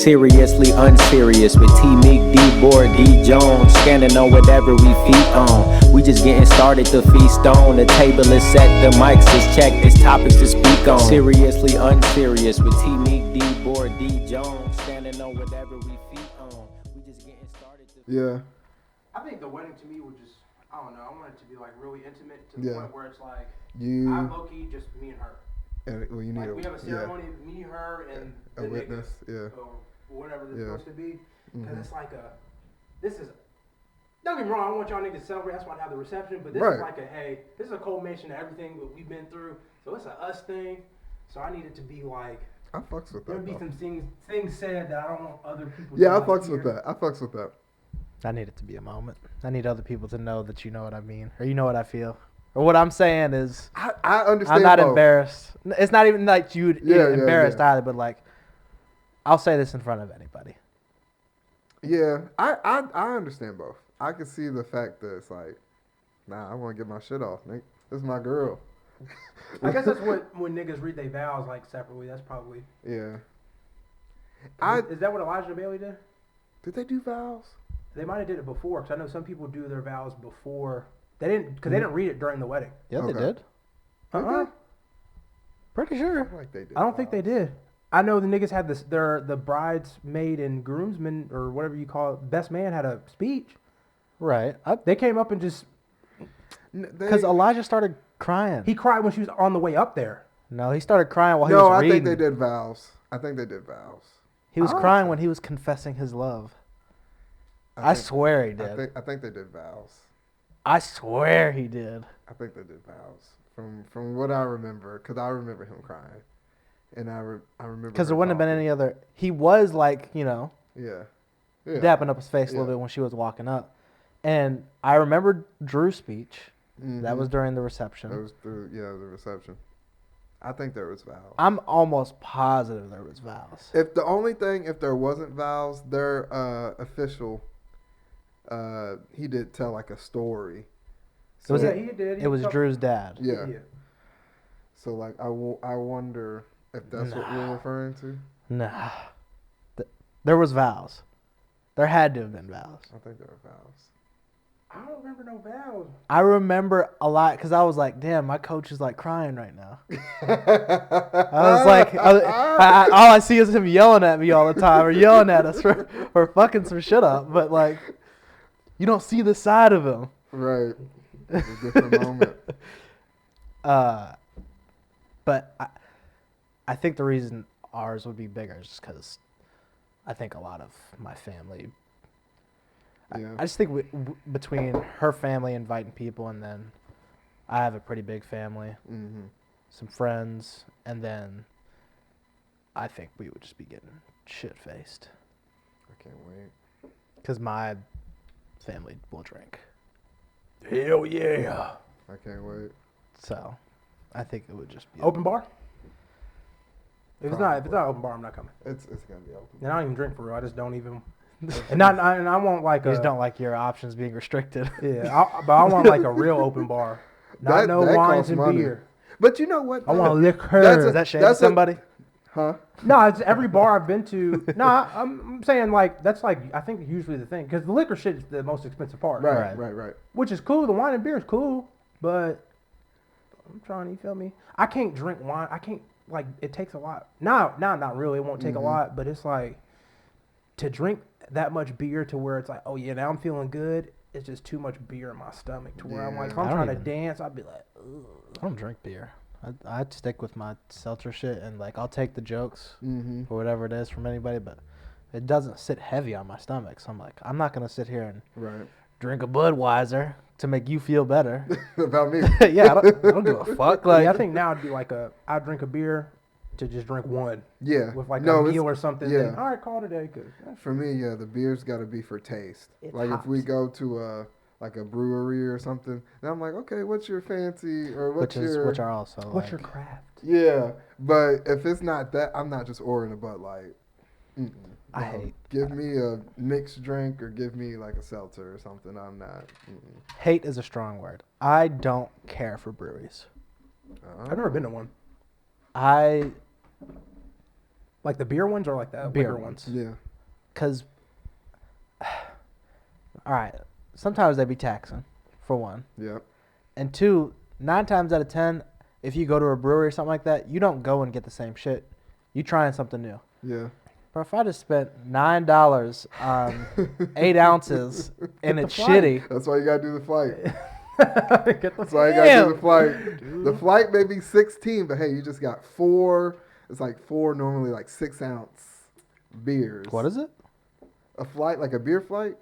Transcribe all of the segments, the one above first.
Seriously unserious with T Meek, D Board, D Jones, standing on whatever we feet on. We just getting started to feast on. The table is set, the mics is checked, it's topics to speak on. Seriously unserious with T Meek, D Board, D Jones, standing on whatever we feet on. We just getting started to. Yeah. I think the wedding to me would just, I don't know, I want it to be like really intimate to the point where it's like, you. I low key just me and her. Well, you need like we have a ceremony, me, her, and a witness, or whatever it's supposed to be. Because it's like this is, don't get me wrong, I want y'all niggas to celebrate, that's why I have the reception, but this is like this is a culmination of everything that we've been through, so it's a us thing, so I need it to be like, I fucks with that. There'll be some things said that I don't want other people to I fucks with that. I fucks with that. I need it to be a moment. I need other people to know that you know what I mean, or you know what I feel. Or what I'm saying is, I understand. I'm not both. Embarrassed. It's not even like you'd embarrassed either, but like, I'll say this in front of anybody. Yeah, I understand both. I can see the fact that it's like, nah, I want to get my shit off, Nick. This is my girl. I guess that's what when niggas read their vows like separately. That's probably. Yeah. Is that what Elijah Bailey did? Did they do vows? They might have did it before, because I know some people do their vows before. They didn't, because they didn't read it during the wedding. Yeah, they did. Pretty sure. Like they did. I don't think they did. I know the niggas had this. The bridesmaid and groomsmen, or whatever you call it, best man had a speech. Right. They came up and just. Because Elijah started crying. He cried when she was on the way up there. No, he started crying while he was reading. No, I think they did vows. He was crying when he was confessing his love. I swear he did. I think they did vows. I swear he did. I think they did vows. From what I remember, because I remember him crying, and I remember because there wouldn't have been any other. He was like, dapping up his face a little bit when she was walking up, and I remember Drew's speech. Mm-hmm. That was during the reception. That was through the reception. I think there was vows. I'm almost positive there was vows. If there wasn't vows, their official. He did tell like a story. So he did. It was Drew's dad. Yeah. So like I wonder if that's what we're referring to. Nah. There was vows. There had to have been vows. I think there were vows. I don't remember no vows. I remember a lot because I was like, damn, my coach is like crying right now. I was like, all I see is him yelling at me all the time or yelling at us for fucking some shit up. But like, you don't see the side of him. Right. It's a different moment. But I think the reason ours would be bigger is just because I think a lot of my family. Yeah. I just think between her family inviting people and then I have a pretty big family, some friends, and then I think we would just be getting shit-faced. I can't wait. Because my family will drink. Hell yeah. I can't wait. So, I think it would just be open bar. If it's not open bar, I'm not coming. It's gonna be open. And I don't even drink for real. I just don't even. and I want like you just don't like your options being restricted. Yeah, but I want like a real open bar. Not no wines and beer. But you know what? I want liquor. Is that shame somebody? Huh? No, it's every bar I've been to. No, I'm saying like that's like I think usually the thing because the liquor shit is the most expensive part. Right. Which is cool. The wine and beer is cool, but I'm trying. You feel me? I can't drink wine. I can't like it takes a lot. Now not really. It won't take a lot, but it's like to drink that much beer to where it's like, oh yeah, now I'm feeling good. It's just too much beer in my stomach to where I'm like, if I'm trying to dance, I'd be like, ugh. I don't drink beer. I'd stick with my seltzer shit and like I'll take the jokes or whatever it is from anybody, but it doesn't sit heavy on my stomach. So I'm like, I'm not gonna sit here and drink a Budweiser to make you feel better about me. Yeah, I don't give a fuck. Like I think now it'd be like I'd drink a beer to just drink one. Yeah, with like a meal or something. Yeah. Then, all right, call today. For me, the beer's got to be for taste. Like if we go to like a brewery or something. And I'm like, okay, what's your fancy or which are also what's your craft? Yeah, but if it's not that, I'm not just ordering a Bud Light. I hate. Give me a mixed drink or give me like a seltzer or something. I'm not. Hate is a strong word. I don't care for breweries. I've never been to one. Like the beer ones or like the Beer liquor ones. Yeah. Because, all right, sometimes they be taxing, for one. Yeah. And two, 9 times out of 10, if you go to a brewery or something like that, you don't go and get the same shit. You trying something new. Yeah. But if I just spent $9 on 8 ounces and it's flight. shitty, That's why you gotta do the flight. Get the That's why you gotta do the flight. The flight may be 16, but hey, you just got 4. It's like 4 normally like 6-ounce beers. what is it? A flight, like a beer flight,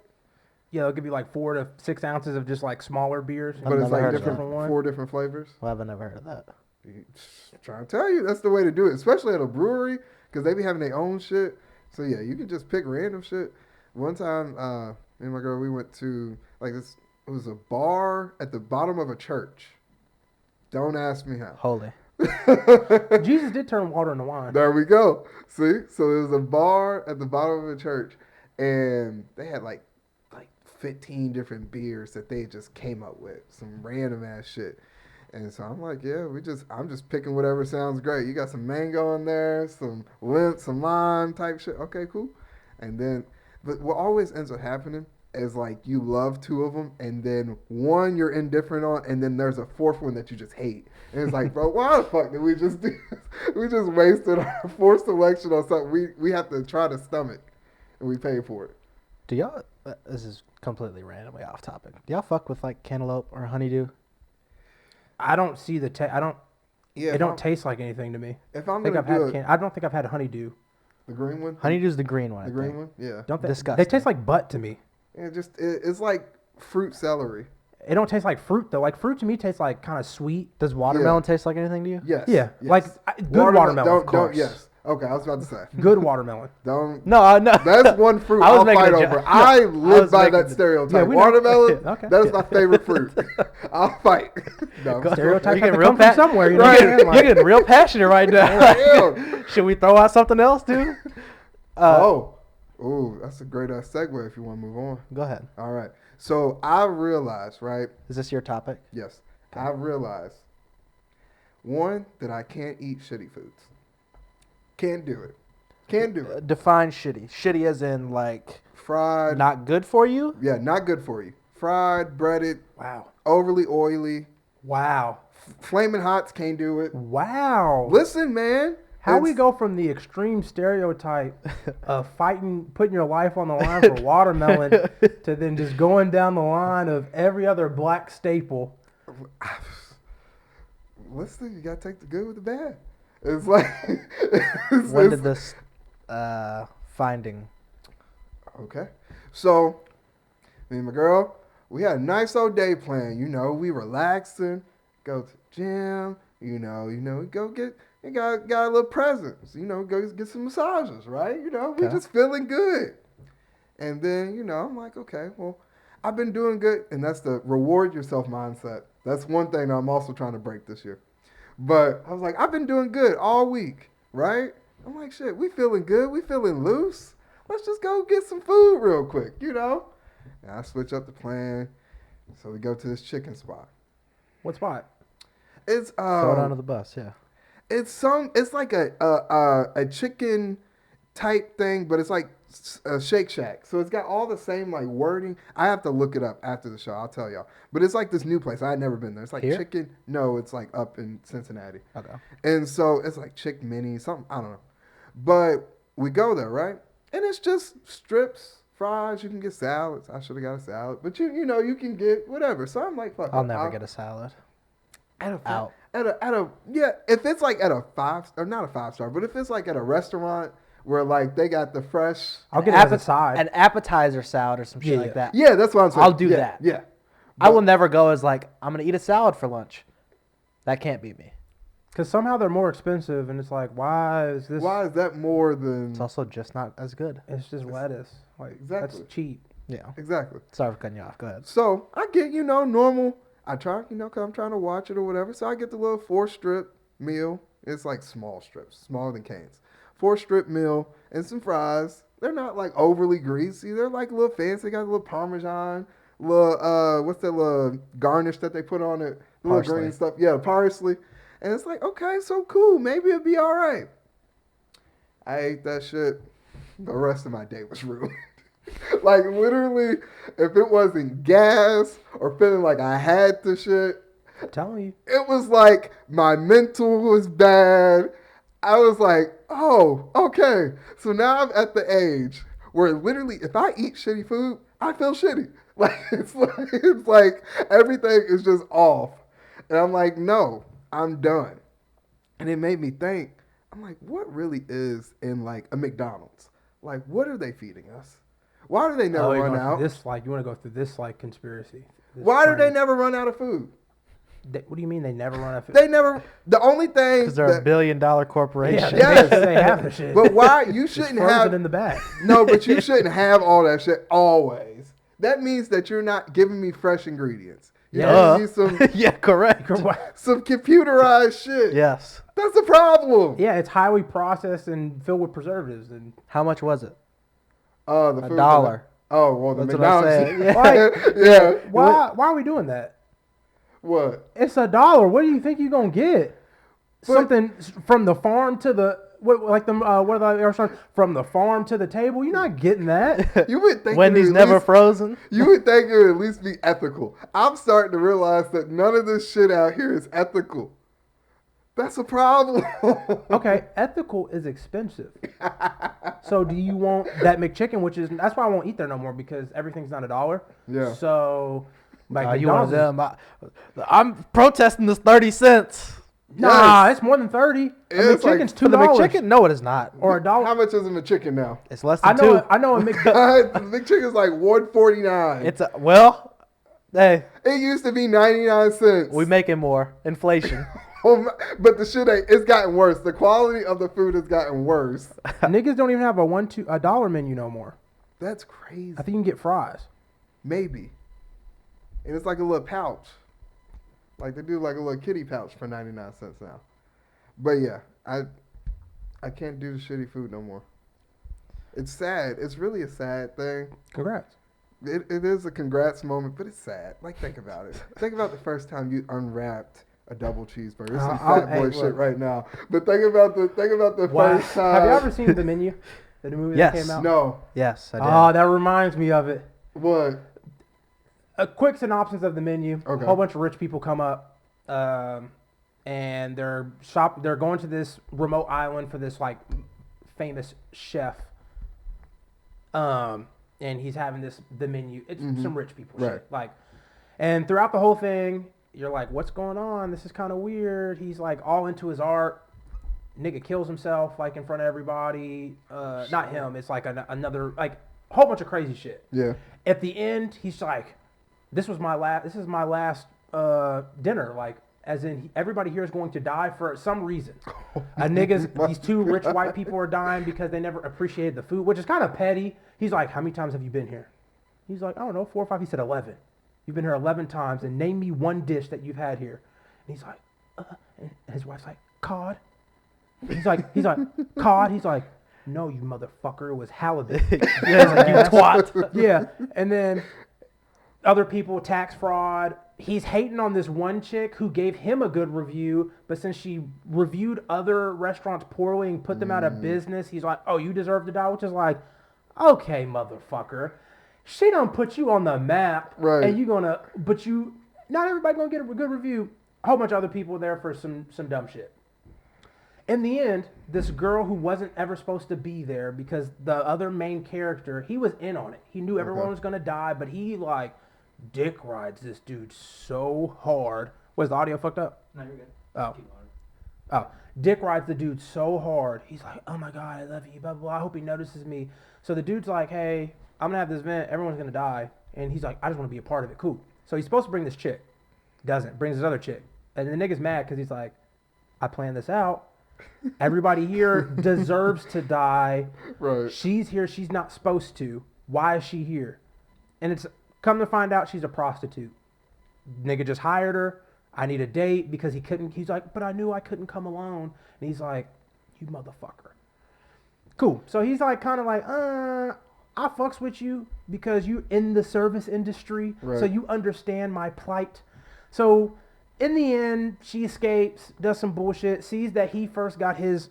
Yeah, it'll give you like 4 to 6 ounces of just like smaller beers. I've but it's never like heard of different, that. 4 different flavors. Well, I've never heard of that. Trying to tell you, that's the way to do it, especially at a brewery, because they be having their own shit. So yeah, you can just pick random shit. One time, me and my girl, we went to like this. It was a bar at the bottom of a church. Don't ask me how. Holy. Jesus did turn water into wine. There we go. See, so it was a bar at the bottom of a church, and they had like 15 different beers that they just came up with, some random ass shit. And so I'm like, yeah, I'm just picking whatever sounds great. You got some mango in there, some lime type shit. Okay, cool. And then, but what always ends up happening is like you love 2 of them, and then one you're indifferent on, and then there's a 4th one that you just hate. And it's like, bro, why the fuck did we just do this? We just wasted our 4th selection on something we have to try to stomach, and we pay for it. Do y'all, this is completely randomly off topic. Do y'all fuck with like cantaloupe or honeydew? I don't see the I don't. Yeah, It don't taste like anything to me. If I'm I think gonna I've had. do it, I don't think I've had honeydew. the green one, Honeydew's the green one. the I green think. one, yeah, Don't they? Disgusting. They taste like butt to me. it's like fruit celery. It don't taste like fruit though. Like fruit to me tastes like kind of sweet. Does watermelon taste like anything to you? Yes. Yeah, yes. like good watermelon. Don't, of course. yes. Okay, I was about to say. Good watermelon. Don't. No, no. That's one fruit I was I'll making fight a over. joke. I was live by making that the- stereotype. Yeah, we know. Watermelon, Okay. that is my favorite fruit. I'll fight. No, I'm Stereotypes You have getting to real come from somewhere. You know Right. what I'm saying? You're Like, getting real passionate right now. I Should we throw out something else, dude? Ooh, that's a great segue if you want to move on. Go ahead. All right. So I realized, right? Is this your topic? Yes. I realized, one, that I can't eat shitty foods. Can't do it. Can't do it. Define shitty. Shitty as in like Fried. not good for you? Yeah, not good for you. Fried, breaded, wow. overly oily. Wow. Flaming Hots can't do it. Wow. Listen, man. How we it's- go from the extreme stereotype of fighting, putting your life on the line for watermelon, to then just going down the line of every other black staple. Listen, you gotta take the good with the bad. It's like When did this finding? Okay, so me and my girl, we had a nice old day plan. You know, we relaxing, go to the gym. You know, we go get. You got a little presents. You know, go get some massages, right? You know, we Okay. just feeling good. And then, you know, I'm like, okay, well, I've been doing good, and that's the reward yourself mindset. That's one thing that I'm also trying to break this year. But I was like, I've been doing good all week, right? I'm like, shit, we feeling good. We feeling loose. Let's just go get some food real quick, you know? And I switch up the plan. So we go to this chicken spot. What spot? It's Throw it under the bus, yeah. it's like a chicken type thing, but it's like a Shake Shack. So it's got all the same like wording. I have to look it up after the show. I'll tell y'all. But it's like this new place. I had never been there. It's like Here? chicken. No, it's like up in Cincinnati. Okay. And so it's like Chick Mini, something, I don't know. But we go there, right? And it's just strips, fries, you can get salads. I should have got a salad. But you know, you can get whatever. So I'm like, fuck I'll it. never get a salad. Out. Yeah, if it's like at a 5 or not a 5-star, but if it's like at a restaurant where like they got the fresh. I'll get it as a side. An appetizer salad or some shit Yeah. like that. Yeah, that's what I'm saying. I'll do Yeah, that. Yeah. I will never go as like, I'm going to eat a salad for lunch. That can't be me. Because somehow they're more expensive, and it's like, why is this? Why is that more than It's also just not as good. It's just lettuce. Like Exactly. that's cheap. Yeah. exactly? Sorry for cutting you off. Go ahead. So I get, you know, normal. I try, you know, because I'm trying to watch it or whatever. So I get the little 4-strip meal. It's like small strips, smaller than Cane's. 4-strip meal and some fries. They're not like overly greasy. They're like a little fancy. They got a little Parmesan, little, what's that little garnish that they put on it? The little Parsley. green stuff. Yeah, parsley. And it's like, okay, so cool. Maybe it'll be all right. I ate that shit. The rest of my day was ruined. Like, literally, if it wasn't gas or feeling like I had the shit, I'm telling you. it was like my mental was bad. I was like, oh, okay. So now I'm at the age where literally if I eat shitty food, I feel shitty. It's like everything is just off. And I'm like, no, I'm done. And it made me think, I'm like, what really is in like a McDonald's? Like, what are they feeding us? Why do they never run out? This like you want to go through this like conspiracy? Why do they never run out of food? What do you mean they never run out of food? They never. The only thing Because they're a $1 billion corporation. Yeah, they have the shit. But why you shouldn't It's frozen have in the back? No, but you shouldn't have all that shit always. That means that you're not giving me fresh ingredients. You're giving me some Yeah, correct. some computerized shit. Yes. That's a problem. Yeah, it's highly processed and filled with preservatives. And How much was it? The food $1. Oh well, the That's what I McDonald's. said. Yeah. why are we doing that? What? It's $1. What do you think you're gonna get? Something from the farm to the what are the restaurants from the farm to the table? You're not getting that. You would think Wendy's never frozen. You would think it would at least be ethical. I'm starting to realize that none of this shit out here is ethical. That's a problem. Okay, ethical is expensive. So do you want that McChicken, that's why I won't eat there no more because everything's not $1. Yeah. So like You one of McDonald's them. I'm protesting this 30 cents. Nah, it's more than 30. It's like McChicken's $2. For the McChicken? No, it is not. Or $1. How much is a McChicken now? It's less than two. I know a McDonald's. The McChicken's like $1.49. It's hey, It used to be 99 cents. we making more. Inflation. But the shit it's gotten worse. The quality of the food has gotten worse. Niggas don't even have a $1 menu no more. That's crazy. I think you can get fries. Maybe. And it's like a little pouch. Like they do like a little kitty pouch for 99 cents now. But yeah, I can't do the shitty food no more. It's sad. It's really a sad thing. Congrats. It is a congrats moment, but it's sad. Like, think about it. Think about the first time you unwrapped a double cheeseburger. This is some fat boy shit right now. But think about the first time. Have you ever seen The Menu? The new movie that Yes. came out? No. Yes, I did. Oh, that reminds me of it. What? A quick synopsis of The Menu. Okay. A whole bunch of rich people come up, and they're going to this remote island for this like famous chef. And he's having the menu. It's some rich people shit. Like, and throughout the whole thing, you're like, what's going on? This is kind of weird. He's like all into his art. Nigga kills himself like in front of everybody. Not him. It's like another like whole bunch of crazy shit. Yeah. At the end, he's like, this is my last dinner. Like, as in everybody here is going to die for some reason. These two rich white people are dying because they never appreciated the food, which is kind of petty. He's like, how many times have you been here? He's like, I don't know, 4 or 5. He said 11. You've been here 11 times, and name me one dish that you've had here. And he's like, and his wife's like, cod. He's like, cod. He's like, no, you motherfucker, it was halibut. Yeah, like, you twat. Yeah, and then other people, tax fraud. He's hating on this one chick who gave him a good review, but since she reviewed other restaurants poorly and put them out of business, he's like, oh, you deserve to die, which is like, okay, motherfucker. She done put you on the map, right? And not everybody gonna get a good review. A whole bunch of other people there for some dumb shit. In the end, this girl who wasn't ever supposed to be there because the other main character, he was in on it. He knew everyone was gonna die, but he like dick rides this dude so hard. Was the audio fucked up? No, you're good. Oh. Keep going. Oh, dick rides the dude so hard. He's like, oh my God, I love you, blah, blah, blah. I hope he notices me. So the dude's like, hey, I'm going to have this event. Everyone's going to die. And he's like, I just want to be a part of it. Cool. So he's supposed to bring this chick. Doesn't. Brings this other chick. And the nigga's mad because he's like, I planned this out. Everybody here deserves to die. Right. She's here. She's not supposed to. Why is she here? And it's come to find out she's a prostitute. Nigga just hired her. I need a date because he couldn't. He's like, but I knew I couldn't come alone. And he's like, you motherfucker. Cool. So he's like, kind of like, I fucks with you because you in the service industry. Right. So you understand my plight. So in the end, she escapes, does some bullshit, sees that he first got his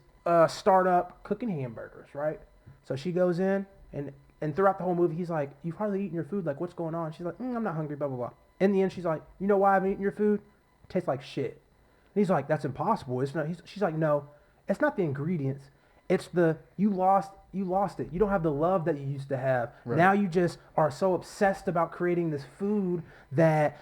start up cooking hamburgers, right? So she goes in, and throughout the whole movie, he's like, "You've hardly eaten your food. Like, what's going on?" She's like, "I'm not hungry." Blah blah blah. In the end, she's like, "You know why I haven't eaten your food? It tastes like shit." And he's like, "That's impossible. It's not." She's like, "No, it's not the ingredients. It's you lost it. You don't have the love that you used to have. Right. Now you just are so obsessed about creating this food that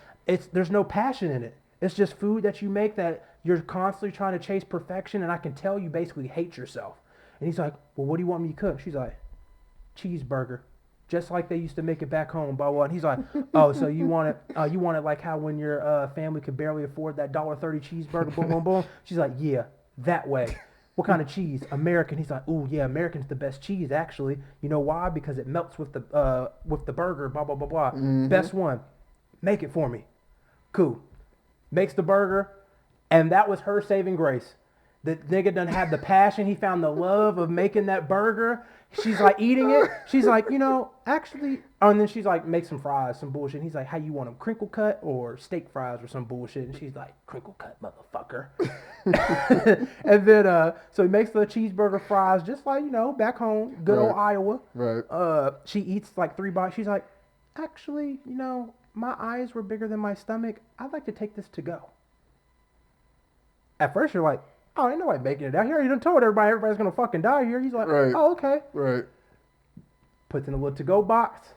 there's no passion in it. It's just food that you make that you're constantly trying to chase perfection, and I can tell you basically hate yourself." And he's like, "Well, what do you want me to cook?" She's like, "Cheeseburger, just like they used to make it back home." Blah blah. And he's like, "Oh, so you want it like how when your family could barely afford that $1.30 cheeseburger?" Boom boom boom. She's like, "Yeah, that way." "What kind of cheese?" "American." He's like, "Ooh, yeah, American's the best cheese, actually. You know why? Because it melts with the burger, blah, blah, blah, blah. Mm-hmm. Best one. Make it for me." Cool. Makes the burger, and that was her saving grace. The nigga done had the passion. He found the love of making that burger. She's like eating it. She's like, actually, and then she's like, make some fries, some bullshit. And he's like, "How you want them, crinkle cut or steak fries or some bullshit?" And she's like, "Crinkle cut, motherfucker." And then, so he makes the cheeseburger fries just like, back home, good old Iowa. Right. She eats like 3 bites. She's like, "Actually, my eyes were bigger than my stomach. I'd like to take this to go." At first, you're like, "Oh, ain't nobody making it out here. You done told everybody's going to fucking die here." He's like, right. "Oh, okay." Right. Puts in a little to-go box,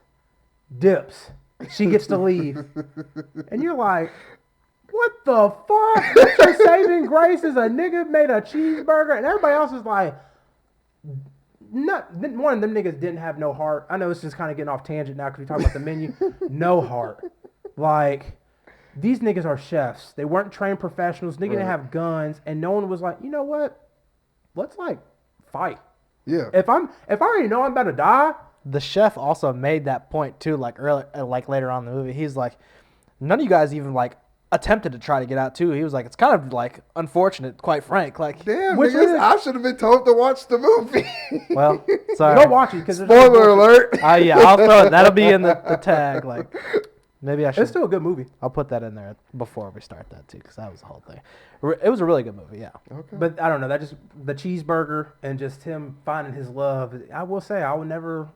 dips. She gets to leave. And you're like, what the fuck? What's your saving grace is a nigga made a cheeseburger? And everybody else is like, one of them niggas didn't have no heart. I know it's just kind of getting off tangent now because we talk about the menu. No heart. Like, these niggas are chefs. They weren't trained professionals. Niggas didn't have guns. And no one was like, "You know what? Let's like fight." Yeah. If I already know I'm about to die. The chef also made that point too, like later on in the movie. He's like, none of you guys even like attempted to try to get out too. He was like, it's kind of like unfortunate, quite frank. Like, damn, niggas, I should have been told to watch the movie. Well, sorry. Don't watch it because spoiler alert. Yeah, I'll throw it. That'll be in the tag. Like, maybe I should. It's still a good movie. I'll put that in there before we start that too, because that was the whole thing. It was a really good movie, yeah. Okay. But I don't know. That just the cheeseburger and just him finding his love. I will say I would never.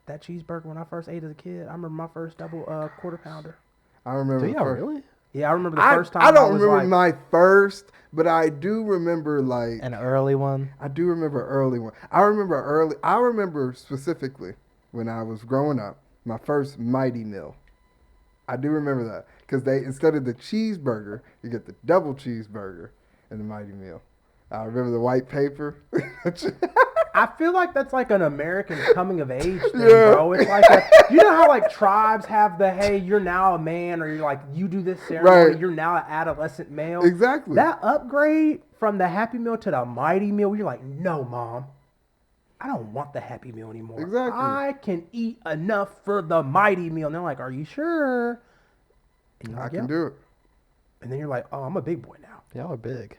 That cheeseburger when I first ate as a kid, I remember my first double quarter pounder. I remember. Do you really? Yeah, I remember the first time. I don't remember my first, but I do remember like an early one. I do remember early one. I remember specifically when I was growing up, my first Mighty Meal. I do remember that because they instead of the cheeseburger, you get the double cheeseburger and the Mighty Meal. I remember the white paper. I feel like that's like an American coming of age thing, bro. It's like you know how like tribes have the hey, you're now a man, or you're like you do this ceremony, you're now an adolescent male. Exactly. That upgrade from the Happy Meal to the Mighty Meal, you're like, no, Mom, I don't want the Happy Meal anymore. Exactly. I can eat enough for the Mighty Meal. And they're like, are you sure? And I can do it. And then you're like, oh, I'm a big boy now. Y'all are big.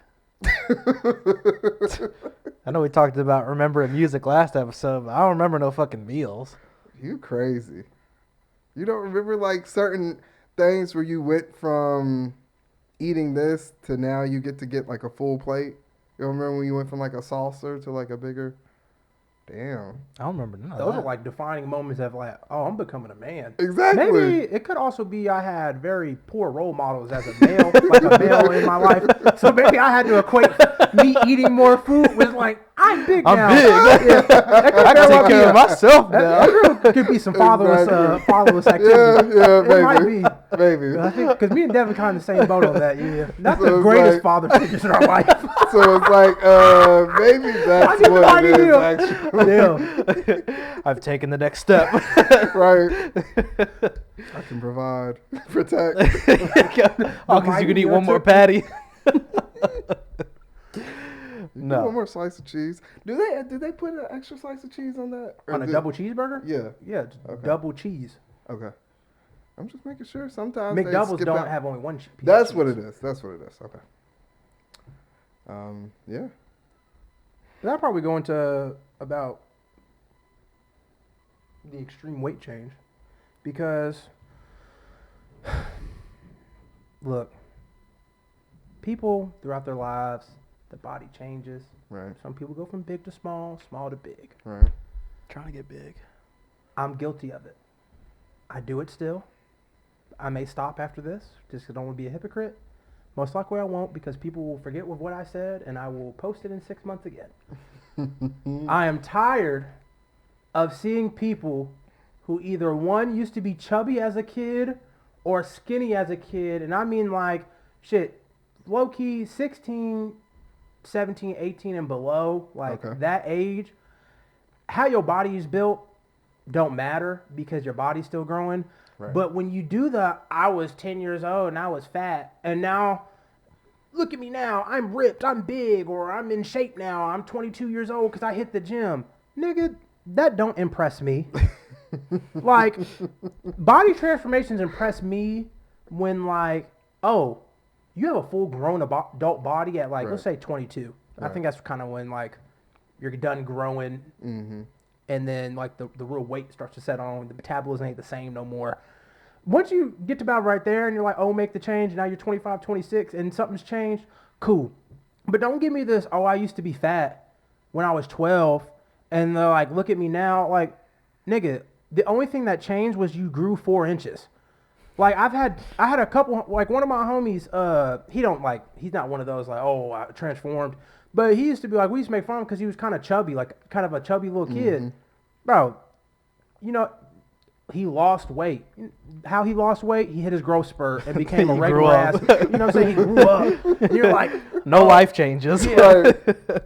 I know we talked about remembering music last episode, but I don't remember no fucking meals. You crazy. You don't remember like certain things where you went from eating this to now you get like a full plate? You don't remember when you went from like a saucer to like a bigger? Damn. I don't remember none of Those that. are like defining moments of like, oh, I'm becoming a man. Exactly. Maybe it could also be I had very poor role models as a male, like a male in my life. So maybe I had to equate me eating more food with like, I'm big now. I'm big. I can take care of myself now. There could be some fatherless activity. Yeah, maybe. It might be. Maybe. I think because me and Devon kind of the same boat on that. Yeah, not so the greatest like, father figures in our life. So it's like maybe that's what it is. Actually. Yeah. I've taken the next step. Right. I can provide, protect. Because you can eat one more patty. No. One more slice of cheese. Do they put an extra slice of cheese on that? On a double cheeseburger? Yeah. Yeah, okay. Double cheese. Okay. I'm just making sure. Sometimes McDoubles don't have only one piece. That's what it is. That's what it is. Okay. Yeah. That'll probably go into about the extreme weight change. Because, look, people throughout their lives, The body changes. Right. Some people go from big to small, small to big. Right. Trying to get big. I'm guilty of it. I do it still. I may stop after this, just 'cause I don't want to be a hypocrite. Most likely I won't, because people will forget with what I said, and I will post it in 6 months again. I am tired of seeing people who either one used to be chubby as a kid or skinny as a kid, and I mean like shit, low key 16, 17, 18 and below, like that age. How your body is built don't matter because your body's still growing. Right. But when you do I was 10 years old and I was fat, and now look at me now, I'm ripped, I'm big, or I'm in shape now, I'm 22 years old because I hit the gym. Nigga, that don't impress me. Like, body transformations impress me when, like, oh, you have a full grown adult body at, like, let's say 22. I think that's kind of when, like, you're done growing, and then, like, the real weight starts to set on, the metabolism ain't the same no more. Once you get to about right there and you're like, oh, make the change, and now you're 25, 26, and something's changed, cool. But don't give me this, oh, I used to be fat when I was 12, and they're like, look at me now. Like, nigga, the only thing that changed was you grew 4 inches. Like, I had a couple, like, one of my homies, he's not one of those, like, oh, I transformed. But he used to be like, we used to make fun of him because he was kind of chubby, like, kind of a chubby little kid. Bro, you know, he lost weight. How he lost weight? He hit his growth spurt and became a regular ass. You know what I'm saying? He grew up. And you're like, no life changes. Yeah.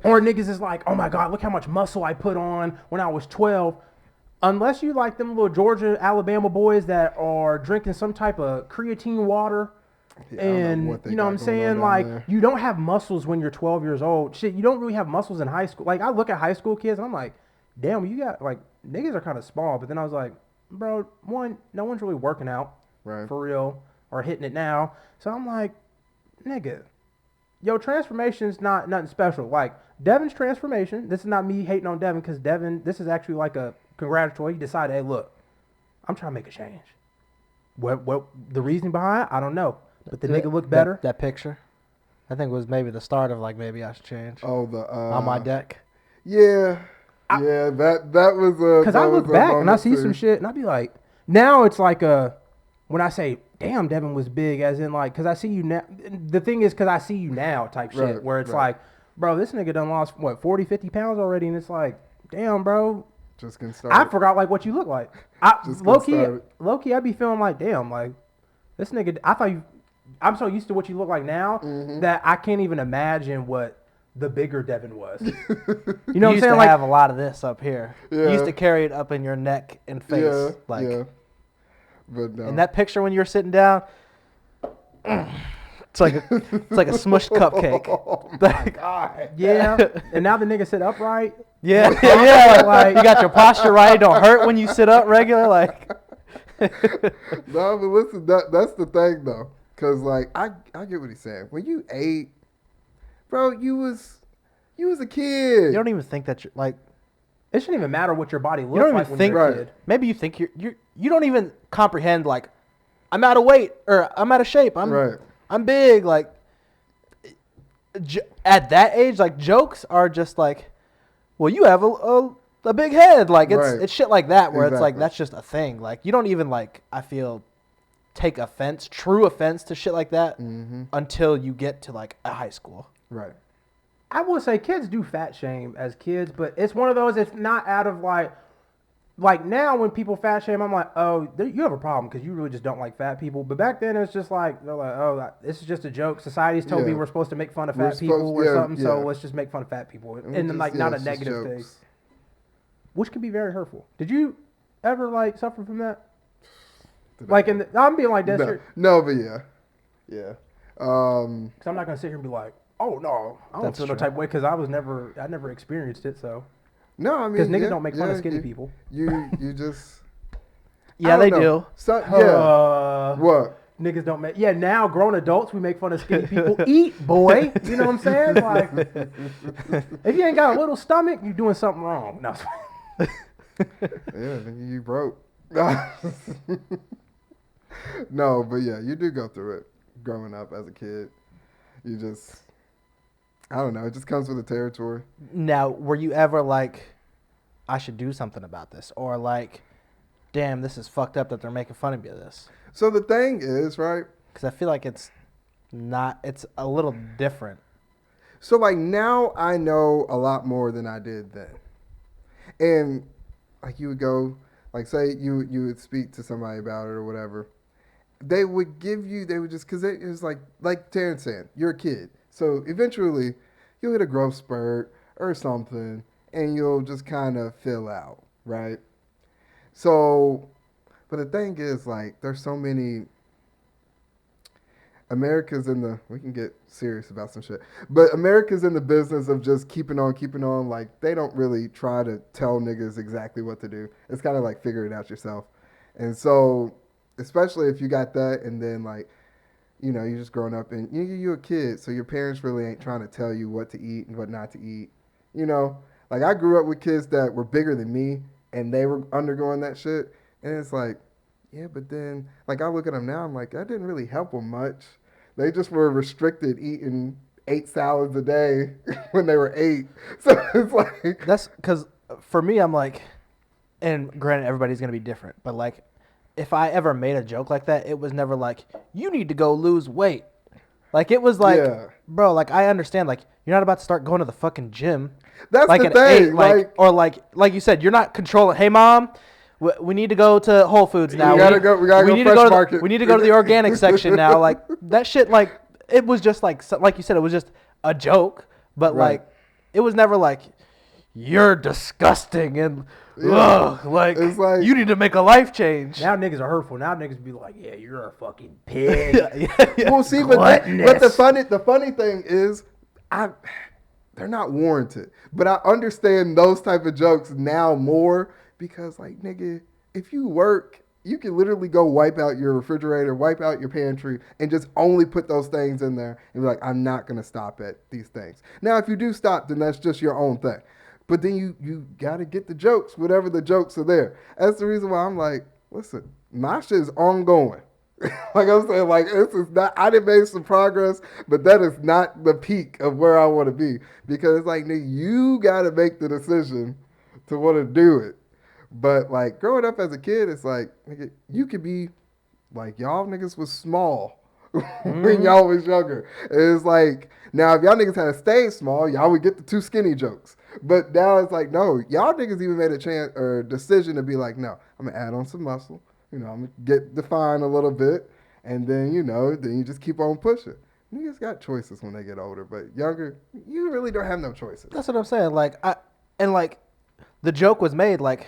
Or niggas is like, oh my God, look how much muscle I put on when I was 12. Unless you like them little Georgia, Alabama boys that are drinking some type of creatine water. Yeah, and you know what I'm saying? Like, you don't have muscles when you're 12 years old. Shit, you don't really have muscles in high school. Like, I look at high school kids and I'm like, damn, you got, like, niggas are kind of small. But then I was like, bro, no one's really working out for real or hitting it now. So I'm like, nigga, yo, transformation's not nothing special. Like, Devon's transformation, this is not me hating on Devon, because Devon, this is actually like a congratulatory. He decided, hey, look, I'm trying to make a change. What the reason behind it, I don't know. But the nigga looked better. That picture, I think, was maybe the start of, like, maybe I should change. Oh, the on my deck. Yeah. That was a. Because I look back and I see some shit and I be like, now it's like when I say, damn, Devon was big, as in like, because I see you now. The thing is, because I see you now type shit, where it's like, bro, this nigga done lost, 40, 50 pounds already. And it's like, damn, bro. Just getting started. I forgot, like, what you look like. Low key, I be feeling like, damn, like, this nigga, I'm so used to what you look like now that I can't even imagine what the bigger Devon was. You know what I'm saying? You used to have a lot of this up here. Yeah. You used to carry it up in your neck and face. But no. And that picture when you were sitting down, it's like a smushed cupcake. Oh my God. Yeah. And now the nigga sit upright. Yeah. Like, you got your posture right. It don't hurt when you sit up regular. Like. No, but listen, that's the thing though. Cause like I get what he's saying. When you ate, bro, you was a kid. You don't even think that you're like. It shouldn't even matter what your body looks you don't like even when think, you're a kid. Maybe you think you don't even comprehend, like, I'm out of weight or I'm out of shape. I'm big. Like, at that age, like, jokes are just like, well, you have a big head. Like, it's shit like that where it's like, that's just a thing. Like, you don't even, like, I feel, take true offense to shit like that until you get to, like, a high school. Right. I will say kids do fat shame as kids, but it's one of those, it's not out of like now when people fat shame, I'm like, oh, you have a problem because you really just don't like fat people. But back then it's just like, they're like, oh, this is just a joke. Society's told me we're supposed to make fun of fat people or something, so let's just make fun of fat people. And then, like, not a negative thing. Which can be very hurtful. Did you ever, like, suffer from that? Like, I'm being like that. No, but yeah. Yeah. Because I'm not going to sit here and be like, oh, no, I don't feel no type of way because I never experienced it, so. No, I mean. Because niggas don't make fun of skinny people. You just. Yeah, they do. So, yeah. What? Niggas don't make. Yeah, now grown adults, we make fun of skinny people. Eat, boy. You know what I'm saying? Like, if you ain't got a little stomach, you doing something wrong. No. Yeah, then you broke. No, but yeah, you do go through it growing up as a kid. You just, I don't know. It just comes with the territory. Now, were you ever like, I should do something about this, or like, damn, this is fucked up that they're making fun of me of this? So the thing is, right? Because I feel like it's a little different. So like now I know a lot more than I did then. And like you would go, like say you would speak to somebody about it or whatever. They would just, because it was like Terran said, you're a kid. So eventually you'll hit a growth spurt or something and you'll just kind of fill out, right? So, but the thing is, like, there's so many. We can get serious about some shit, but America's in the business of just keeping on. Like, they don't really try to tell niggas exactly what to do. It's kind of like figure it out yourself. And so, especially if you got that, and then like, you're just growing up and you're a kid, so your parents really ain't trying to tell you what to eat and what not to eat. Like I grew up with kids that were bigger than me, and they were undergoing that shit, and it's like, yeah, but then, like, I look at them now, I'm like, that didn't really help them much. They just were restricted eating 8 salads a day when they were 8. So it's like... That's because, for me, I'm like, and granted, everybody's going to be different, but, like, if I ever made a joke like that, it was never like, you need to go lose weight. Like, it was like, bro, like, I understand, like, you're not about to start going to the fucking gym. That's like the thing. 8, or like you said, you're not controlling, hey, mom... We need to go to Whole Foods now. We gotta go Fresh Market. We need to go to the organic section now. Like that shit. Like it was just like you said, it was just a joke. But like, it was never like you're disgusting and ugh, like it's like you need to make a life change. Now niggas are hurtful. Now niggas be like, yeah, you're a fucking pig. Well, see, but the funny thing is, they're not warranted. But I understand those type of jokes now more. Because, like, nigga, if you work, you can literally go wipe out your refrigerator, wipe out your pantry, and just only put those things in there and be like, I'm not going to stop at these things. Now, if you do stop, then that's just your own thing. But then you got to get the jokes, whatever the jokes are there. That's the reason why I'm like, listen, my shit is ongoing. Like I'm saying, like, this is not, I done made some progress, but that is not the peak of where I want to be. Because it's like, nigga, you got to make the decision to want to do it. But, like, growing up as a kid, it's like, nigga, you could be, like, y'all niggas was small when y'all was younger. It's like, now, if y'all niggas had stayed small, y'all would get the too skinny jokes. But now it's like, no, y'all niggas even made a decision to be like, no, I'm going to add on some muscle. I'm going to get defined a little bit. And then, then you just keep on pushing. Niggas got choices when they get older. But younger, you really don't have no choices. That's what I'm saying. Like, the joke was made, like...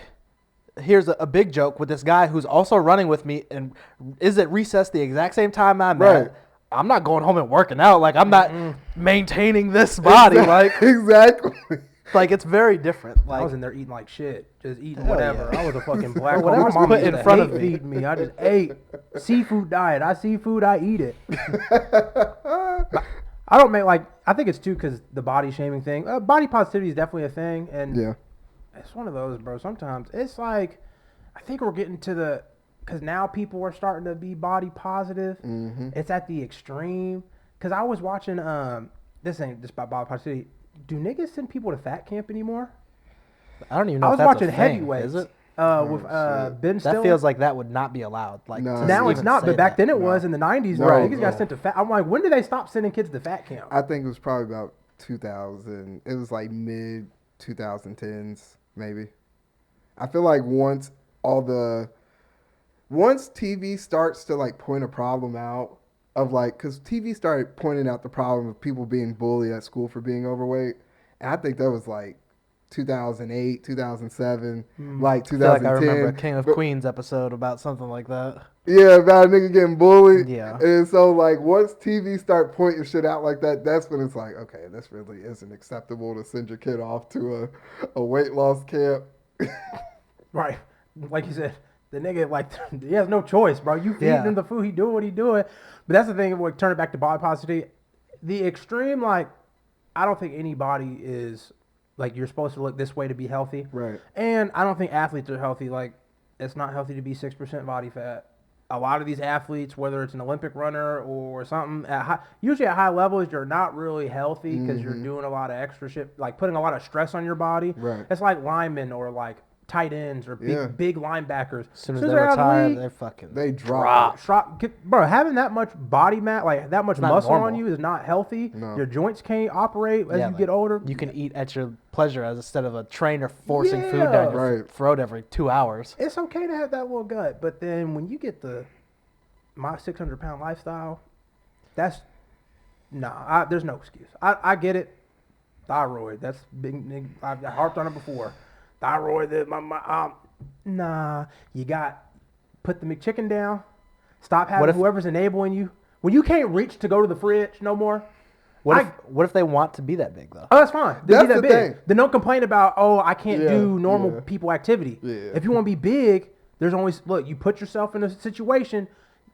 Here's a big joke with this guy who's also running with me and is at recess the exact same time I'm at. I'm not going home and working out. Like, I'm not maintaining this body. Exactly. Like, it's very different. Like, I was in there eating like shit. Just eating whatever. Yeah. I was a fucking black whatever's put in front of me. Feed me. I just ate. Seafood diet. I see food, I eat it. I don't make, like, I think it's too because the body shaming thing. Body positivity is definitely a thing. And yeah. It's one of those, bro. Sometimes it's like, I think we're getting to because now people are starting to be body positive. Mm-hmm. It's at the extreme. Because I was watching, this ain't just about body positivity. Do niggas send people to fat camp anymore? I don't even know. I was watching Heavyweights. Is it? With Ben Stiller. That feels like that would not be allowed. Like no, now it's not, but back then it was in the 90s. No, niggas got sent to fat. I'm like, when did they stop sending kids to fat camp? I think it was probably about 2000. It was like mid 2010s. Maybe. I feel like once TV starts to like point a problem out of like, because TV started pointing out the problem of people being bullied at school for being overweight. And I think that was like 2008, 2007, like 2010. I feel like I remember a King of Queens episode about something like that. Yeah, about a nigga getting bullied. Yeah. And so like once TV start pointing shit out like that, that's when it's like, okay, this really isn't acceptable to send your kid off to a weight loss camp. Right. Like you said, the nigga, like, he has no choice, bro. You feed him the food, he doing what he doing. But that's the thing, we'll turn it back to body positivity. The extreme, like, I don't think anybody is, like, you're supposed to look this way to be healthy. Right. And I don't think athletes are healthy. Like, it's not healthy to be 6% body fat. a lot of these athletes, whether it's an Olympic runner or something, usually at high levels, you're not really healthy because you're doing a lot of extra shit, like putting a lot of stress on your body. Right. It's like linemen or like tight ends or big linebackers. As soon as they retire, they're fucking... They drop. Bro, having that much body mass, like that much muscle normal. on you is not healthy. No. Your joints can't operate as you get older. You can eat at your pleasure instead of a trainer forcing food down your throat every 2 hours. It's okay to have that little gut, but then when you get my 600-pound lifestyle, that's... there's no excuse. I get it. Thyroid, that's big. I harped on it before. Thyroid, you put the McChicken down. Stop having whoever's enabling you. When you can't reach to go to the fridge no more. What if they want to be that big though? Oh, that's fine. They'll be that big. Thing. Then don't complain about, I can't do normal people activity. Yeah. If you want to be big, there's always, look, you put yourself in a situation,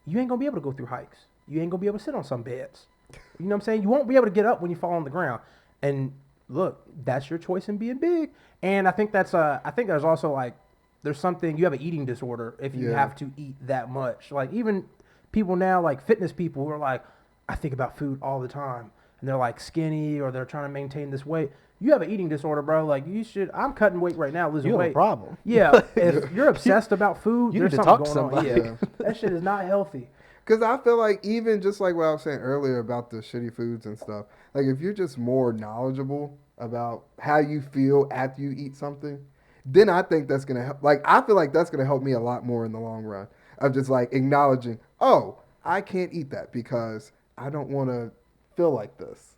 you ain't going to be able to go through hikes. You ain't going to be able to sit on some beds. You know what I'm saying? You won't be able to get up when you fall on the ground. And look, that's your choice in being big. And I think there's also like, there's something, you have an eating disorder if you have to eat that much. Like even people now, like fitness people who are like, I think about food all the time. And they're like skinny or they're trying to maintain this weight. You have an eating disorder, bro. Like I'm cutting weight right now, losing weight. You have a problem. Yeah. If you're obsessed about food, you there's need to something talk to going on. somebody. Yeah. That shit is not healthy. Because I feel like even just like what I was saying earlier about the shitty foods and stuff, like if you're just more knowledgeable about how you feel after you eat something, then I think that's going to help. Like, I feel like that's going to help me a lot more in the long run of just like acknowledging, I can't eat that because I don't want to feel like this.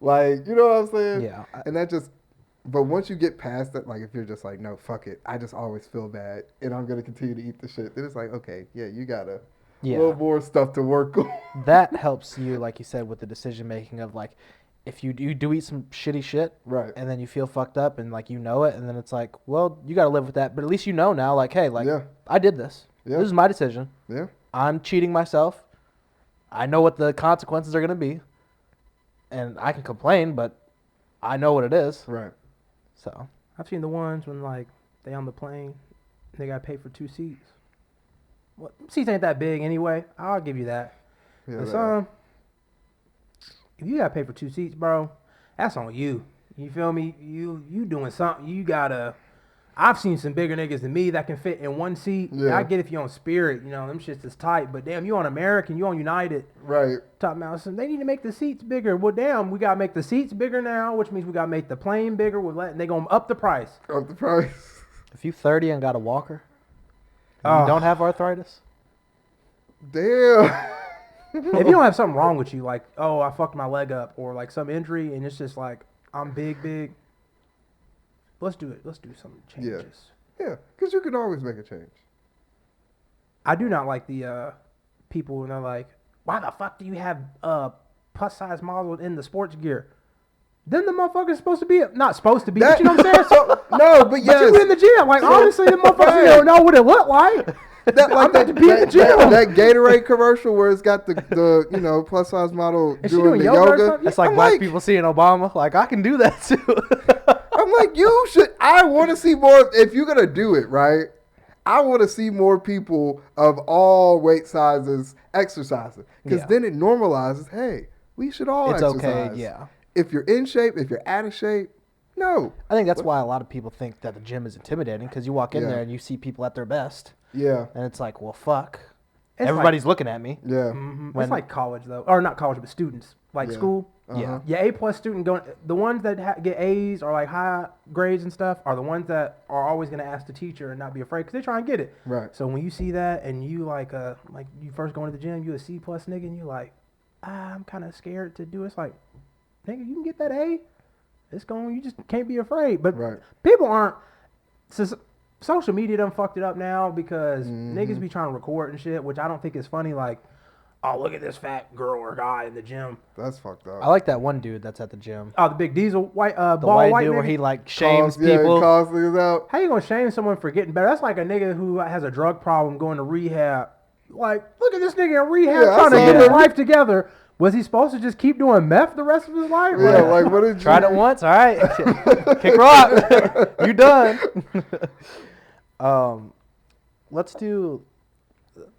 Like, you know what I'm saying? Yeah. And that just, but once you get past that, like if you're just like, no, fuck it, I just always feel bad and I'm going to continue to eat the shit, then it's like, okay, yeah, you got a little more stuff to work on. That helps you, like you said, with the decision making of like, if you do eat some shitty shit, right, and then you feel fucked up and like you know it, and then it's like, well, you got to live with that. But at least you know now, like, hey, like I did this. Yeah. This is my decision. Yeah, I'm cheating myself. I know what the consequences are gonna be, and I can complain, but I know what it is. Right. So I've seen the ones when like they on the plane, they got to pay for 2 seats. Well, seats ain't that big anyway. I'll give you that. Yeah, if you got to pay for 2 seats, bro, that's on you. You feel me? You doing something. You got to... I've seen some bigger niggas than me that can fit in 1 seat. Yeah. I get if you on Spirit, them shits is tight. But damn, you on American, you on United. Right. Top mountain. They need to make the seats bigger. Well, damn, we got to make the seats bigger now, which means we got to make the plane bigger. They going to up the price. Up the price. if you 30 and got a walker, and you don't have arthritis, damn. If you don't have something wrong with you, like, I fucked my leg up, or like some injury, and it's just like, I'm big, let's do it. Let's do some changes. Yeah, because you can always make a change. I do not like the people when they're like, why the fuck do you have plus size models in the sports gear? Then the motherfucker's supposed to be, not supposed to be, but you know what I'm saying? So, no, but yes. But you in the gym. Like, honestly, the motherfuckers don't know what it looked like. That, like I'm about to be in the gym. That Gatorade commercial where it's got the plus size model doing the yoga. That's like black people seeing Obama. Like, I can do that too. I'm like, you should. I want to see more. If you're gonna do it, right? I want to see more people of all weight sizes exercising, because then it normalizes. Hey, we should all exercise. It's okay. Yeah. If you're in shape, if you're out of shape, no. I think that's why a lot of people think that the gym is intimidating, because you walk in there and you see people at their best. Yeah. And it's like, well, fuck. It's everybody's looking at me. Yeah. Mm-hmm. It's like college, though. Or not college, but students. Like school. Uh-huh. Yeah, A+ student going. The ones that get A's or like high grades and stuff are the ones that are always going to ask the teacher and not be afraid, because they try and get it. Right. So when you see that and you like you first going to the gym, you a C+ nigga, and you like, I'm kind of scared to do it. It's like, nigga, you can get that A. It's going. You just can't be afraid. But people aren't. Social media done fucked it up now, because niggas be trying to record and shit, which I don't think is funny. Like, oh, look at this fat girl or guy in the gym. That's fucked up. I like that one dude that's at the gym. Oh, the big Diesel white, the bald white dude nigga? where he like shames people. Yeah, calls niggas out. How you gonna shame someone for getting better? That's like a nigga who has a drug problem going to rehab. Like, look at this nigga in rehab trying to get his life together. Was he supposed to just keep doing meth the rest of his life? Yeah, like what did you... Tried it once, all right. Kick rock. You done. Let's do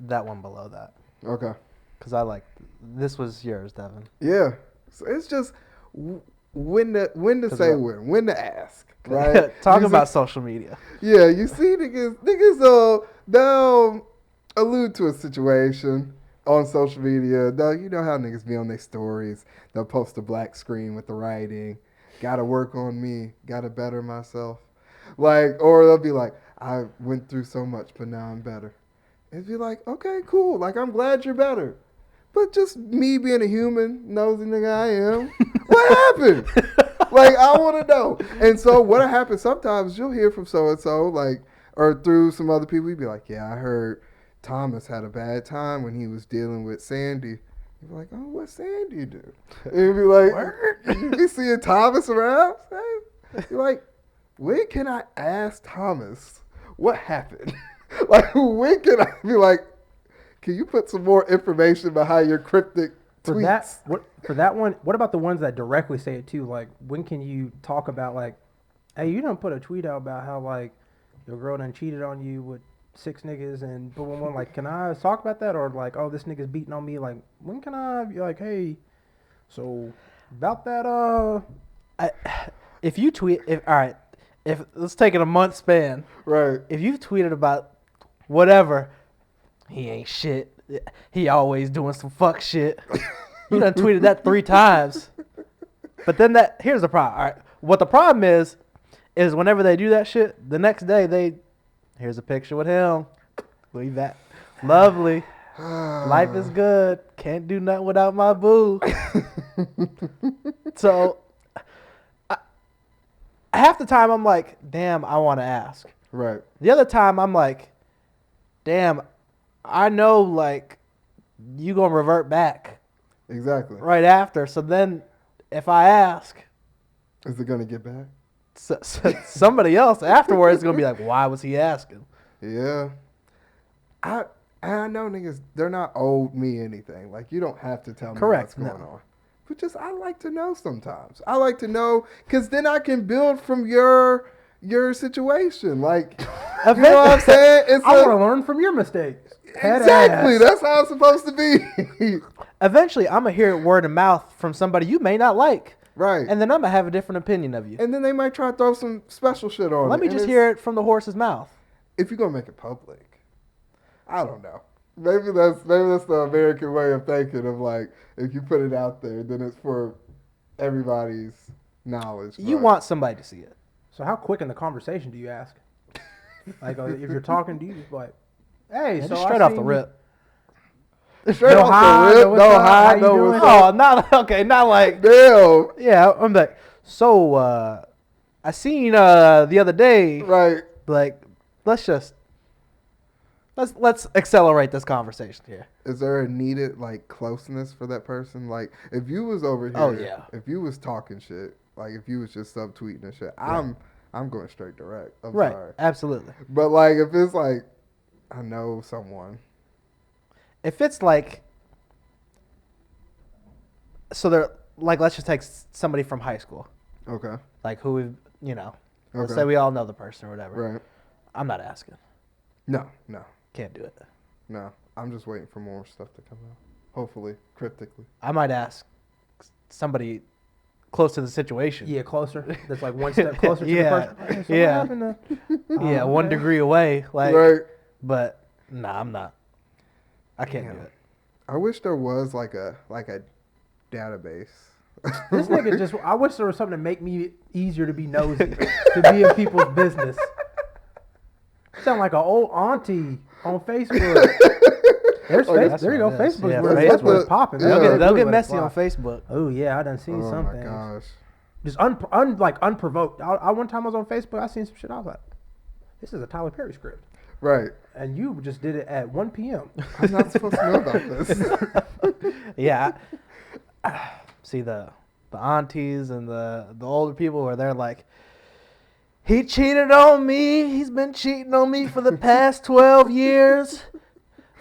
that one below that. Okay. Because I like, this was yours, Devon. Yeah. So it's just when to say when to ask, right? Talk about social media. Yeah, you see niggas they'll allude to a situation on social media. You know how niggas be on their stories. They'll post a black screen with the writing, gotta work on me, gotta better myself. Like, or they'll be like, I went through so much, but now I'm better. It'd be like, okay, cool. Like, I'm glad you're better. But just me being a human, nosy nigga I am, what happened? Like, I want to know. And so what happens sometimes, you'll hear from so-and-so, like, or through some other people, you'd be like, yeah, I heard Thomas had a bad time when he was dealing with Sandy. You'd be like, oh, what Sandy do? And you'd be like, you be seeing Thomas around? You're like, when can I ask Thomas what happened? Like, when can I be like, can you put some more information behind your cryptic tweets? For that one, what about the ones that directly say it too? Like, when can you talk about, like, hey, you done put a tweet out about how, like, your girl done cheated on you with 6 niggas and boom, boom, boom. Like, can I talk about that? Or like, oh, this nigga's beating on me. Like, when can I be like, hey, so about that, if you tweet, all right, if let's take it a month span. Right. If you've tweeted about whatever, he ain't shit. He always doing some fuck shit. You done tweeted that 3 times. But then here's the problem. All right. What the problem is whenever they do that shit, the next day here's a picture with him. Leave that. Lovely. Life is good. Can't do nothing without my boo. So half the time I'm like, damn, I want to ask. Right. The other time I'm like, damn, I know, like, you going to revert back. Exactly. Right after. So then if I ask. Is it going to get back? Somebody else afterwards is going to be like, why was he asking? Yeah. I know niggas, they're not owed me anything. Like, you don't have to tell me what's going on. But just, I like to know sometimes. I like to know, because then I can build from your situation. Like, you know what I'm saying? I want to learn from your mistakes. Exactly. That's how it's supposed to be. Eventually, I'm going to hear word of mouth from somebody you may not like. Right. And then I'm going to have a different opinion of you. And then they might try to throw some special shit on it. Let me just hear it from the horse's mouth. If you're going to make it public, I don't know. Maybe that's the American way of thinking of, like, if you put it out there, then it's for everybody's knowledge. You want somebody to see it. So how quick in the conversation do you ask? Like, if you're talking, do you just like, hey, Yeah, so just straight off the rip. Straight off the rip, no hi, no what's up. Oh, not like. Damn. Yeah, I'm like, so, I seen, the other day. Right. Like, let's accelerate this conversation here. Is there a needed, like, closeness for that person? Like, if you was over here, Oh, yeah. If you was talking shit, like, if you was just subtweeting and shit, I'm going straight direct. I'm right. sorry. Absolutely. But, like, if it's like, I know someone. If it's like, so they're, like, let's just take somebody from high school. Okay. Like, who we've, let's Okay. say we all know the person or whatever. Right. I'm not asking. No. Can't do it. No. I'm just waiting for more stuff to come out. Hopefully, cryptically. I might ask somebody close to the situation. Yeah, closer. That's like one step closer to the person. Hey, so Yeah. what happened to, Yeah, 1 degree away. Like, Right. But, nah, I'm not. I can't do it. I wish there was like a database. This nigga just, I wish there was something to make me easier to be nosy, to be in people's business. Sound like an old auntie on Facebook. There you go. Facebook's Yeah, that's where it's popping. They'll get messy on Facebook. Oh yeah, I done seen Oh some my things. gosh. Just like unprovoked. I one time I was on Facebook, I seen some shit. I was like, this is a Tyler Perry script. Right. And you just did it at 1 p.m. I'm not supposed to know about this. Yeah. See the aunties and the older people where they're like, he cheated on me. He's been cheating on me for the past 12 years.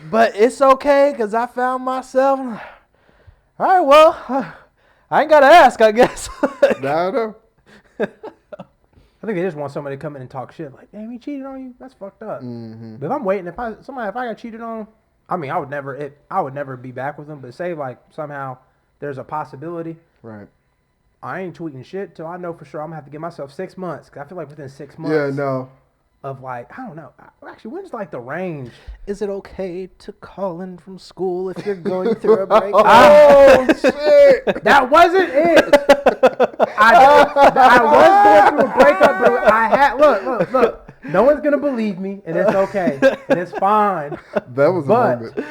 But it's okay because I found myself. All right, well, I ain't got to ask, I guess. No. I think they just want somebody to come in and talk shit. Like, damn, he cheated on you? That's fucked up. Mm-hmm. But if I'm waiting, if I got cheated on, I mean, I would never be back with him. But say like somehow there's a possibility. Right. I ain't tweeting shit till I know for sure I'm gonna have to give myself 6 months. Cause I feel like within 6 months. Yeah, no. Of like, I don't know. Actually, when's like the range? Is it okay to call in from school if you're going through a breakup? Oh shit! That wasn't it. I was going through a breakup, but I had look. No one's gonna believe me, and it's okay, and it's fine. That was a moment.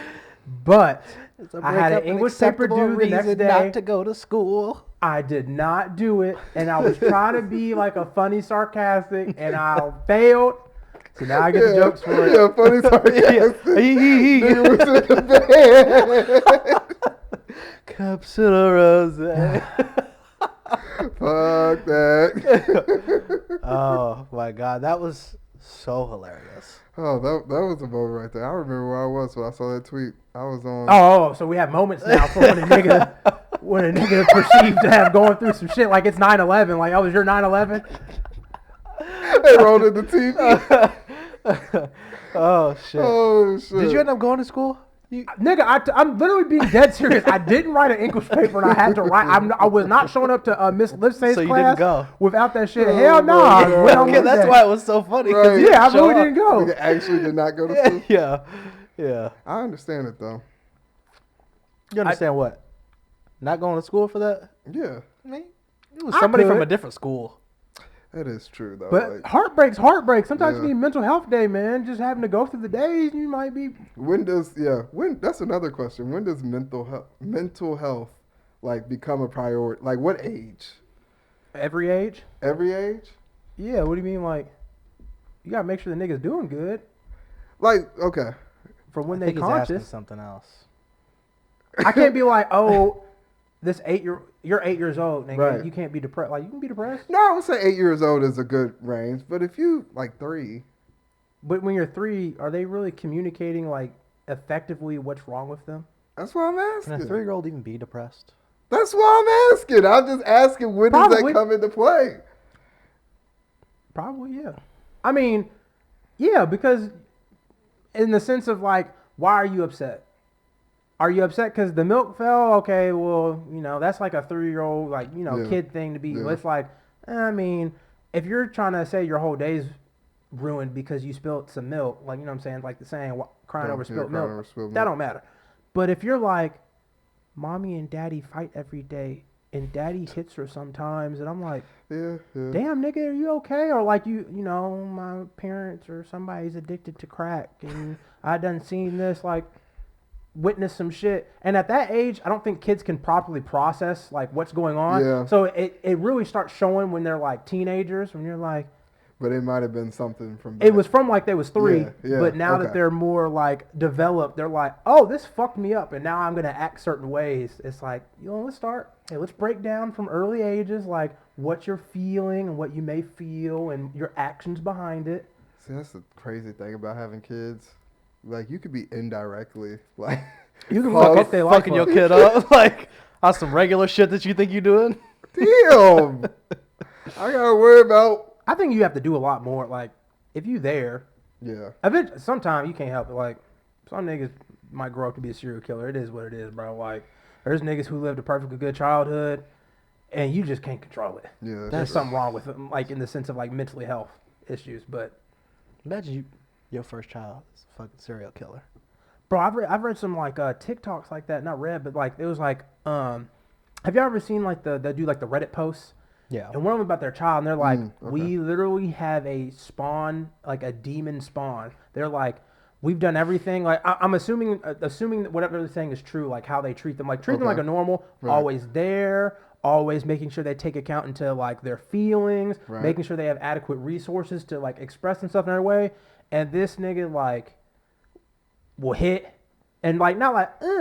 But Is a I had an breakup English paper acceptable due the next reason day. not to go to school. I did not do it, and I was trying to be like a funny sarcastic, and I failed. So now I get the jokes for it. Yeah, funny sarcastic. Dude was in the bed. Cups of rose. Fuck that. Oh my god, that was so hilarious. Oh, that was a moment right there. I remember where I was when I saw that tweet. I was on. Oh, so we have moments now for when a nigga perceived to have gone through some shit like it's 9/11, like I was your 9/11. They rolled in the TV. Oh shit. Oh shit. Did you end up going to school? Nigga, I'm literally being dead serious. I didn't write an English paper, and I had to write. I was not showing up to Miss Lipsay's So you class didn't go? without that shit. Oh Hell no. my God. Okay, that's why it was so funny. 'cause Right. you Yeah, I didn't show really up. didn't go. Nigga actually did not go to school. Yeah. I understand it though. You understand what? Not going to school for that? Yeah, I mean, it was somebody from a different school. that is true though. But Like, heartbreak. Sometimes Yeah. you need mental health day, man. Just having to go through the days, you might be. when that's another question. When does mental health like become a priority? Like what age? Every age? Every age? Yeah, what do you mean? Like, you gotta make sure the nigga's doing good Like okay. from when I they think he's asking conscious. something else. I can't be like, oh, you're 8 years old, nigga. Right. You can't be depressed. Like, you can be depressed. No, I would say 8 years old is a good range. But if you like 3, But when you're 3, are they really communicating like effectively what's wrong with them? that's what I'm Can a asking. 3-year-old even be depressed? That's what I'm asking. I'm just asking when does Probably. that come into play? Probably, yeah. I mean, yeah, because in the sense of like, why are you upset? Are you upset because the milk fell? Okay, well, that's like a 3-year-old, like, Yeah. kid thing to be. Yeah. It's like, I mean, if you're trying to say your whole day's ruined because you spilled some milk, like, you know what I'm saying? Like the saying, crying over spilled milk. Over spilled That milk. don't matter. But if you're like, mommy and daddy fight every day, and daddy hits her sometimes, and I'm like, Yeah. damn, nigga, are you okay? Or like my parents or somebody's addicted to crack, and I done seen this, like, witness some shit. And at that age, I don't think kids can properly process like what's going on. Yeah. So it really starts showing when they're like teenagers, when you're like, But it might have been something from. it was from like they was 3, Yeah, but now that okay. they're more like developed, they're like, oh, this fucked me up, and now I'm gonna act certain ways. It's like, let's break down from early ages, like what you're feeling and what you may feel and your actions behind it. See, that's the crazy thing about having kids. Like you could be indirectly like You can Oh, fuck up their life Fucking your up. kid up. Like, on some regular shit that you think you're doing. damn. I gotta worry about. I think you have to do a lot more. Like, if you there, Yeah. eventually, sometimes you can't help it. Like, some niggas might grow up to be a serial killer. It is what it is, bro. Like, there's niggas who lived a perfectly good childhood, and you just can't control it. Yeah. There's something wrong with them, like in the sense of like mentally health issues. But, Imagine your first child is a fucking serial killer. bro, I've read some like TikToks like that. Not read, but like it was like, have you ever seen like they do like the Reddit posts? Yeah. And one of them about their child, and they're like, okay. we literally have a spawn, like a demon spawn. They're like, we've done everything. Like, I'm assuming that whatever they're saying is true, like how they treat them. Like, treat them Okay. like a normal, Right. always there, always making sure they take account into, like, their feelings, Right. making sure they have adequate resources to, like, express themselves in their way. And this nigga, like, will hit, and, like, not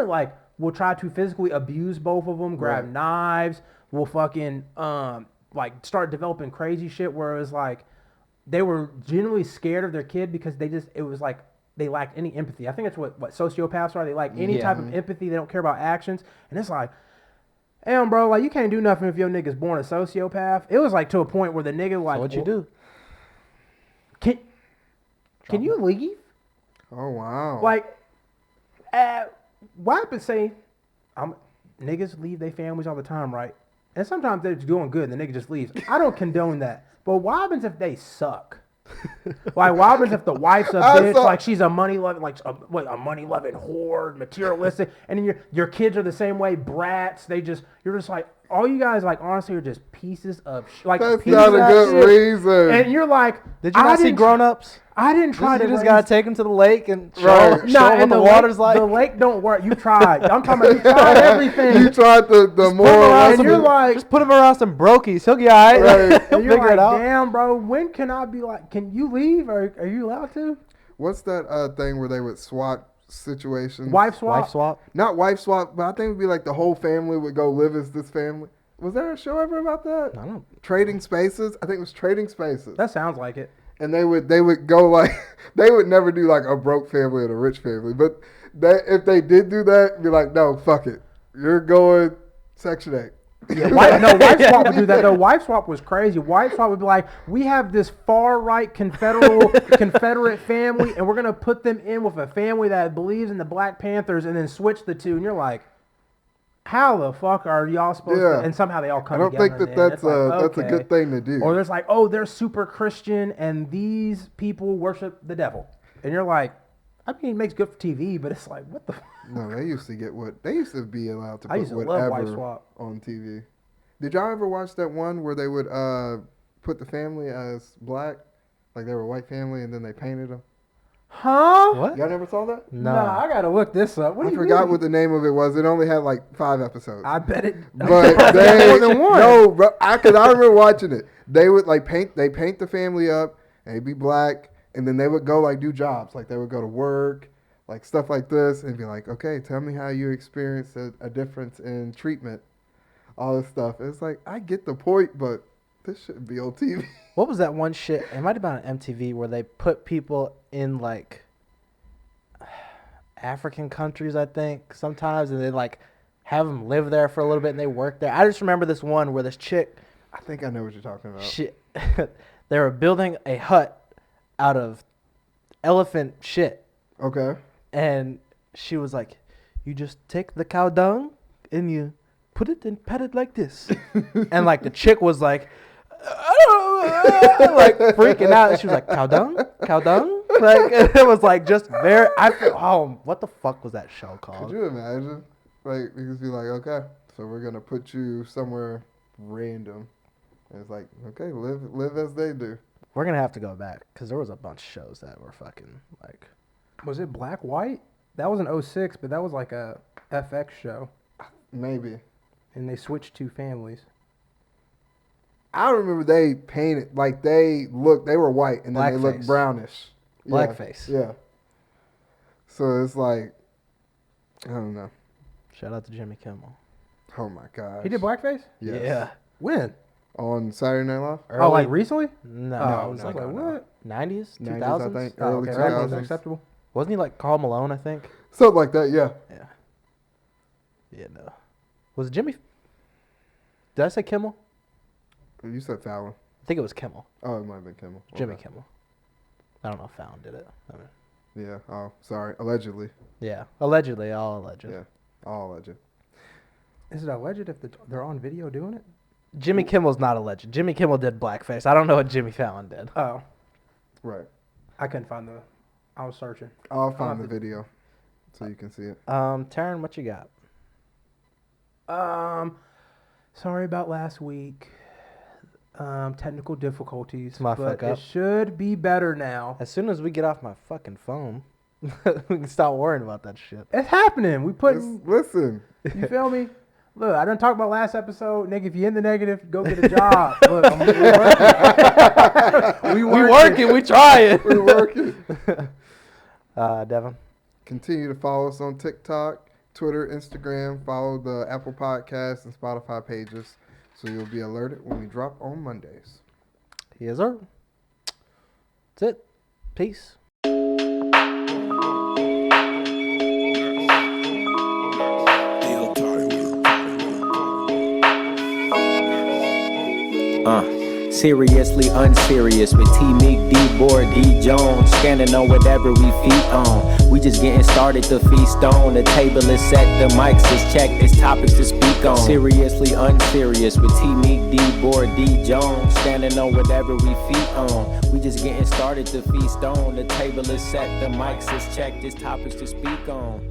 like, will try to physically abuse both of them, grab Right. knives, will fucking, like, start developing crazy shit where it was like they were genuinely scared of their kid because it was like they lacked any empathy. I think that's what sociopaths are. They lack any Yeah. type of empathy. They don't care about actions. And it's like, damn, bro, like you can't do nothing if your nigga's born a sociopath. It was like to a point where the nigga like, So what you do? Can you leave? Oh wow. Like, What happens? Say, niggas leave their families all the time, right? And sometimes they're doing good, and the nigga just leaves. I don't condone that. But what happens if they suck? Like, what happens if the wife's a bitch, like she's a money loving, like a money loving whore, materialistic, and then your kids are the same way, brats. You're just like, all you guys, like, honestly, are just pieces of like. That's not a good reason. And you're like, did you not see Grown Ups? I didn't try to. You just gotta take them to the lake and show Right. them what the water's like. The lake don't work. You tried. I'm talking about you tried everything. You tried the moral. And you're like, just put him around some brokies. He'll get all right. Right. He'll and you're figure it like, out. damn, bro. When can I be like? Can you leave? Or are you allowed to? What's that thing where they would swap situations? Wife swap. Wife swap. Not wife swap, but I think it would be like the whole family would go live as this family. Was there a show ever about that? I don't. Trading Spaces. I think it was Trading Spaces. That sounds like it. And they would go like they would never do like a broke family and a rich family, but if they did do that, be like, no, fuck it, you're going Section 8. Yeah, wife swap would do that though. Wife swap was crazy. Wife swap would be like, we have this far right Confederate family, and we're gonna put them in with a family that believes in the Black Panthers, and then switch the two. And you're like, how the fuck are y'all supposed to? And somehow they all come I don't together. think that's a good thing to do. Or there's like, oh, they're super Christian, and these people worship the devil, and you're like, I mean, it makes good for TV, but it's like, what the? No, they used to be allowed to I put used to love whatever wife swap on TV. Did y'all ever watch that one where they would put the family as black, like they were a white family, and then they painted them? Huh? What? Y'all never saw that? No. Nah, I gotta look this up. What I do you forgot mean? what the name of it was. It only had like 5 episodes. I bet it. But they more than one. no, bro, I remember watching it. They would like paint the family up, and they'd be black, and then they would go like do jobs, like they would go to work, like stuff like this, and be like, okay, tell me how you experienced a difference in treatment, all this stuff. It's like, I get the point, but this shouldn't be on TV. What was that one shit? It might have been on MTV where they put people in like African countries, I think, sometimes, and they like have them live there for a little bit and they work there. I just remember this one where this chick, I think I know what you're talking about. shit, they were building a hut out of elephant shit, Okay. and she was like, "You just take the cow dung and you put it and pat it like this," and like the chick was like, like freaking out. And she was like, cow dung, like it was like just very. What the fuck was that show called? Could you imagine? Like, you could be like, okay, so we're gonna put you somewhere random. And it's like, okay, live as they do. We're gonna have to go back because there was a bunch of shows that were fucking like. Was it Black White? That was an 06, but that was like a FX show, Maybe. and they switched two families. I remember they painted like they were white and then they looked Blackface. brownish. Blackface. Yeah. So it's like, I don't know. Shout out to Jimmy Kimmel. Oh my god. He did blackface? Yes. Yeah. When? On Saturday Night Live. Oh, like recently? No, Oh, it was no, like no, no. 90s, 90s, 2000s. I think. Oh, Early okay, that was 2000s. acceptable. Wasn't he like Karl Malone? I think. Something like that. Yeah. Yeah. Yeah. No. Was it Jimmy? Did I say Kimmel? You said Fallon. I think it was Kimmel. Oh, it might have been Kimmel. Jimmy Okay. Kimmel. I don't know if Fallon did it. I mean, Yeah. Oh, sorry. Allegedly. yeah. Allegedly, all alleged. Yeah. All alleged. Is it alleged if they're on video doing it? Jimmy Kimmel's not alleged. Jimmy Kimmel did blackface. I don't know what Jimmy Fallon did. Oh, Right. I couldn't find I was searching. I'll find the have to- video so you can see it. Terran, what you got? Sorry about last week. Technical difficulties, It's my but fuck up. it should be better now. As soon as we get off my fucking phone, we can stop worrying about that shit. It's happening. We putting. Listen. You feel me? Look, I done talked about last episode, nigga. If you in the negative, go get a job. Look, we working, we trying. We're working. Devon. Continue to follow us on TikTok, Twitter, Instagram. Follow the Apple Podcasts and Spotify pages so you'll be alerted when we drop on Mondays. Yes, sir. That's it. Peace. Seriously unserious with T Meek, D Board, D Jones, scanning on whatever we feet on. We just getting started to feast on. The table is set, the mics is checked, there's topics to speak on. Seriously unserious with T Meek, D Board, D Jones, standing on whatever we feet on. We just getting started to feast on. The table is set, the mics is checked, there's topics to speak on.